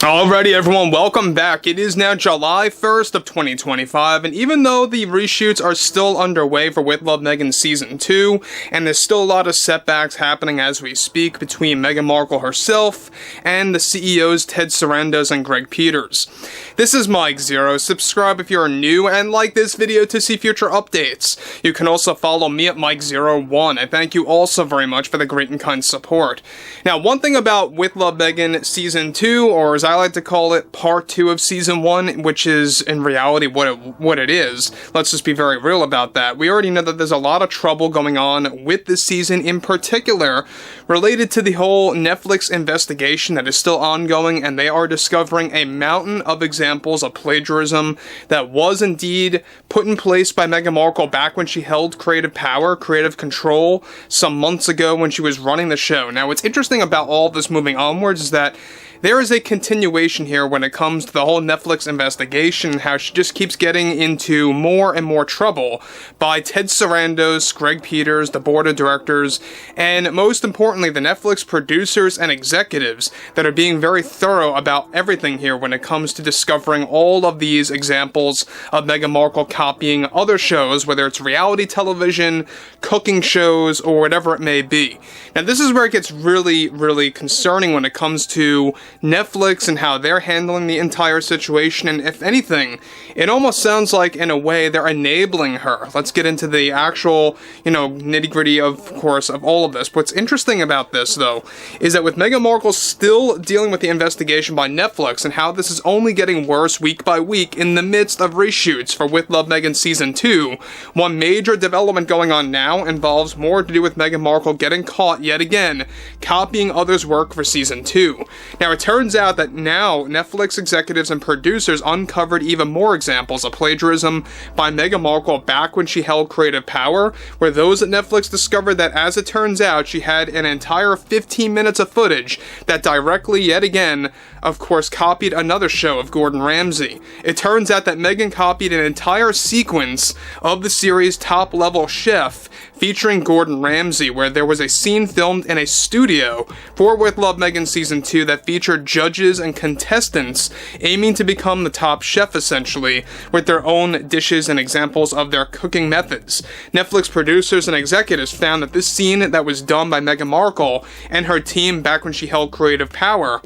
Alrighty everyone, welcome back. It is now July 1st of 2025, and even though the reshoots are still underway for With Love Meghan Season 2, and there's still a lot of setbacks happening as we speak between Meghan Markle herself and the CEOs Ted Sarandos and Greg Peters. This is Mike Zero. Subscribe if you're new, and like this video to see future updates. You can also follow me at Mike01. I thank you also very much for the great and kind support. Now, one thing about With Love Meghan Season 2, or as I like to call it, Part 2 of Season 1, which is in reality what it is. Let's just be very real about that. We already know that there's a lot of trouble going on with this season, in particular related to the whole Netflix investigation that is still ongoing, and they are discovering a mountain of examples of plagiarism that was indeed put in place by Meghan Markle back when she held creative power, creative control, some months ago when she was running the show. Now, what's interesting about all of this moving onwards is that there is a continuation here when it comes to the whole Netflix investigation, how she just keeps getting into more and more trouble by Ted Sarandos, Greg Peters, the board of directors, and most importantly, the Netflix producers and executives that are being very thorough about everything here when it comes to discovering all of these examples of Meghan Markle copying other shows, whether it's reality television, cooking shows, or whatever it may be. Now, this is where it gets really, really concerning when it comes to Netflix and how they're handling the entire situation, and if anything, it almost sounds like, in a way, they're enabling her. Let's get into the actual, nitty-gritty, of course, of all of this. What's interesting about this, though, is that with Meghan Markle still dealing with the investigation by Netflix, and how this is only getting worse week by week in the midst of reshoots for With Love Meghan Season 2, one major development going on now involves more to do with Meghan Markle getting caught yet again copying others' work for Season 2. Now, it turns out that now Netflix executives and producers uncovered even more examples of plagiarism by Meghan Markle back when she held creative power, where those at Netflix discovered that, as it turns out, she had an entire 15 minutes of footage that directly, yet again, of course, copied another show of Gordon Ramsay. It turns out that Meghan copied an entire sequence of the series Top Level Chef featuring Gordon Ramsay, where there was a scene filmed in a studio for With Love Meghan Season 2 that featured judges and contestants aiming to become the top chef, essentially, with their own dishes and examples of their cooking methods. Netflix producers and executives found that this scene that was done by Meghan Markle and her team back when she held creative power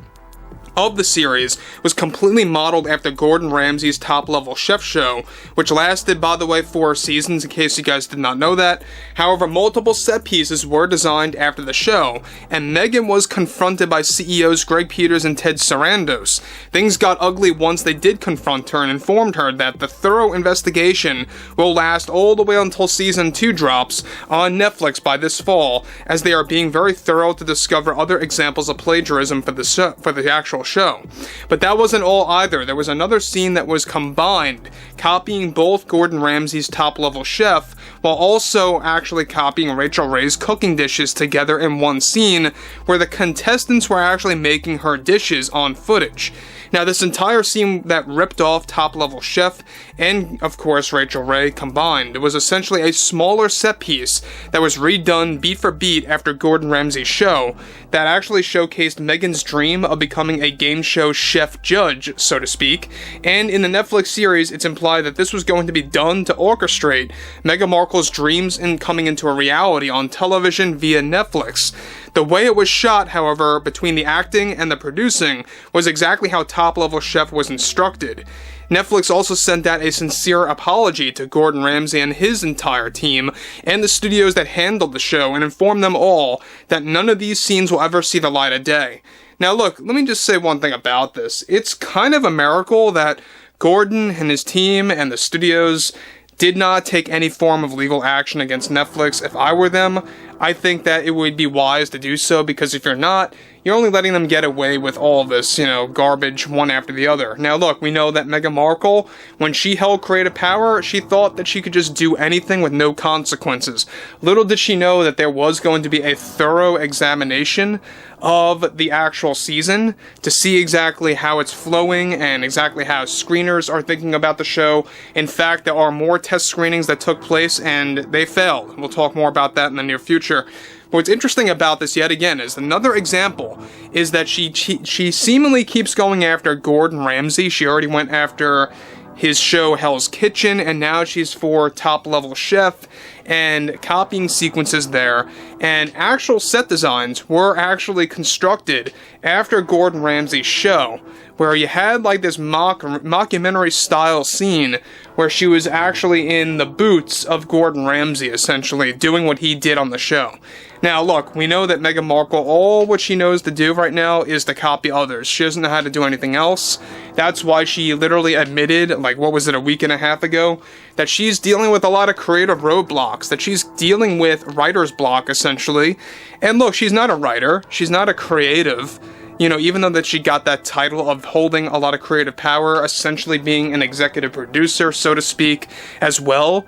of the series was completely modeled after Gordon Ramsay's Top Level Chef show, which lasted, by the way, 4 seasons, in case you guys did not know that. However, multiple set pieces were designed after the show, and Meghan was confronted by CEOs Greg Peters and Ted Sarandos. Things got ugly once they did confront her and informed her that the thorough investigation will last all the way until Season 2 drops on Netflix by this fall, as they are being very thorough to discover other examples of plagiarism for the actual show. But that wasn't all either. There was another scene that was combined, copying both Gordon Ramsay's Top Level Chef while also actually copying Rachel Ray's cooking dishes together in one scene, where the contestants were actually making her dishes on footage. Now, this entire scene that ripped off Top Level Chef and, of course, Rachel Ray combined, it was essentially a smaller set piece that was redone beat for beat after Gordon Ramsay's show that actually showcased Meghan's dream of becoming a game show chef judge, so to speak, and in the Netflix series, it's implied that this was going to be done to orchestrate Meghan Markle's dreams in coming into a reality on television via Netflix. The way it was shot, however, between the acting and the producing, was exactly how Top Level Chef was instructed. Netflix also sent out a sincere apology to Gordon Ramsay and his entire team, and the studios that handled the show, and informed them all that none of these scenes will ever see the light of day. Now look, let me just say one thing about this. It's kind of a miracle that Gordon and his team and the studios did not take any form of legal action against Netflix. If I were them, I think that it would be wise to do so, because if you're not, you're only letting them get away with all of this, garbage one after the other. Now look, we know that Meghan Markle, when she held creative power, she thought that she could just do anything with no consequences. Little did she know that there was going to be a thorough examination of the actual season to see exactly how it's flowing and exactly how screeners are thinking about the show. In fact, there are more test screenings that took place and they failed. We'll talk more about that in the near future. But what's interesting about this, yet again, is another example, is that she seemingly keeps going after Gordon Ramsay. She already went after his show Hell's Kitchen, and now she's for Top Level Chef, and copying sequences there, and actual set designs were actually constructed after Gordon Ramsay's show, where you had like this mockumentary style scene where she was actually in the boots of Gordon Ramsay, essentially doing what he did on the show. Now look, we know that Meghan Markle, all what she knows to do right now is to copy others. She doesn't know how to do anything else. That's why she literally admitted, like what was it, a week and a half ago, that she's dealing with a lot of creative roadblocks, that she's dealing with writer's block, essentially. And look, she's not a writer, she's not a creative. You know, even though that she got that title of holding a lot of creative power, essentially being an executive producer, so to speak, as well,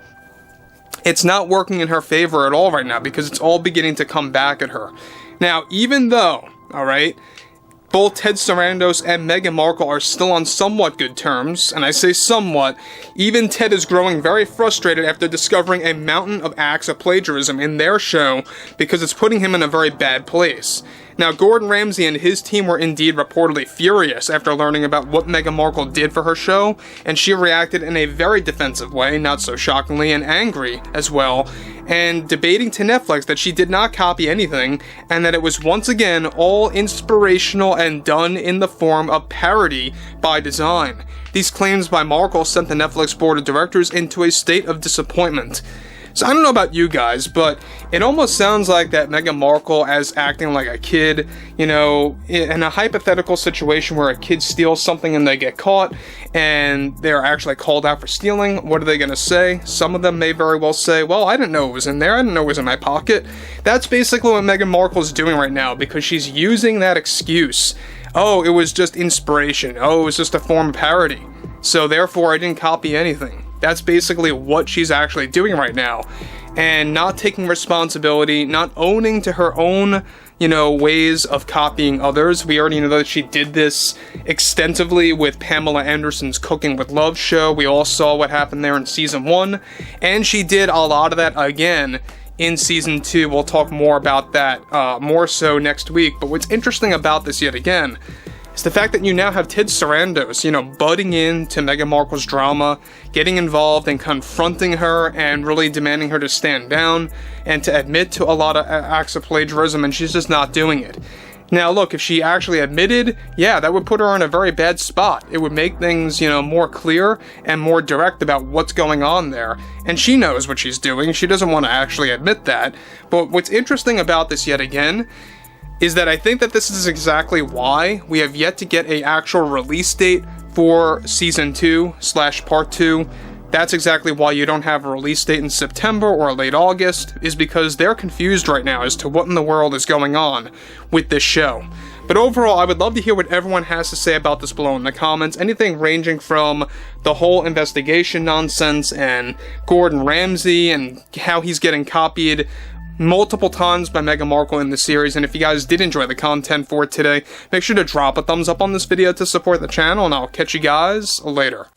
it's not working in her favor at all right now, because it's all beginning to come back at her. Now, even though, alright, both Ted Sarandos and Meghan Markle are still on somewhat good terms, and I say somewhat, even Ted is growing very frustrated after discovering a mountain of acts of plagiarism in their show, because it's putting him in a very bad place. Now, Gordon Ramsay and his team were indeed reportedly furious after learning about what Meghan Markle did for her show, and she reacted in a very defensive way, not so shockingly, and angry as well, and debating to Netflix that she did not copy anything, and that it was once again all inspirational and done in the form of parody by design. These claims by Markle sent the Netflix board of directors into a state of disappointment. So I don't know about you guys, but it almost sounds like that Meghan Markle as acting like a kid, you know, in a hypothetical situation where a kid steals something and they get caught and they're actually called out for stealing. What are they going to say? Some of them may very well say, well, I didn't know it was in there. I didn't know it was in my pocket. That's basically what Meghan Markle is doing right now, because she's using that excuse. Oh, it was just inspiration. Oh, it was just a form of parody. So therefore I didn't copy anything. That's basically what she's actually doing right now, and not taking responsibility, not owning to her own, you know, ways of copying others. We already know that she did this extensively with Pamela Anderson's Cooking with Love show. We all saw what happened there in season 1, and she did a lot of that again in season 2. We'll talk more about that more so next week. But what's interesting about this yet again is the fact that you now have Ted Sarandos, you know, butting into Meghan Markle's drama, getting involved and confronting her and really demanding her to stand down and to admit to a lot of acts of plagiarism, and she's just not doing it. Now look, if she actually admitted, yeah, that would put her in a very bad spot. It would make things, you know, more clear and more direct about what's going on there. And she knows what she's doing. She doesn't want to actually admit that. But what's interesting about this yet again is that I think that this is exactly why we have yet to get an actual release date for season 2/part 2. That's exactly why you don't have a release date in September or late August, is because they're confused right now as to what in the world is going on with this show. But overall, I would love to hear what everyone has to say about this below in the comments. Anything ranging from the whole investigation nonsense and Gordon Ramsay and how he's getting copied multiple times by Meghan Markle in the series. And if you guys did enjoy the content for today, make sure to drop a thumbs up on this video to support the channel, and I'll catch you guys later.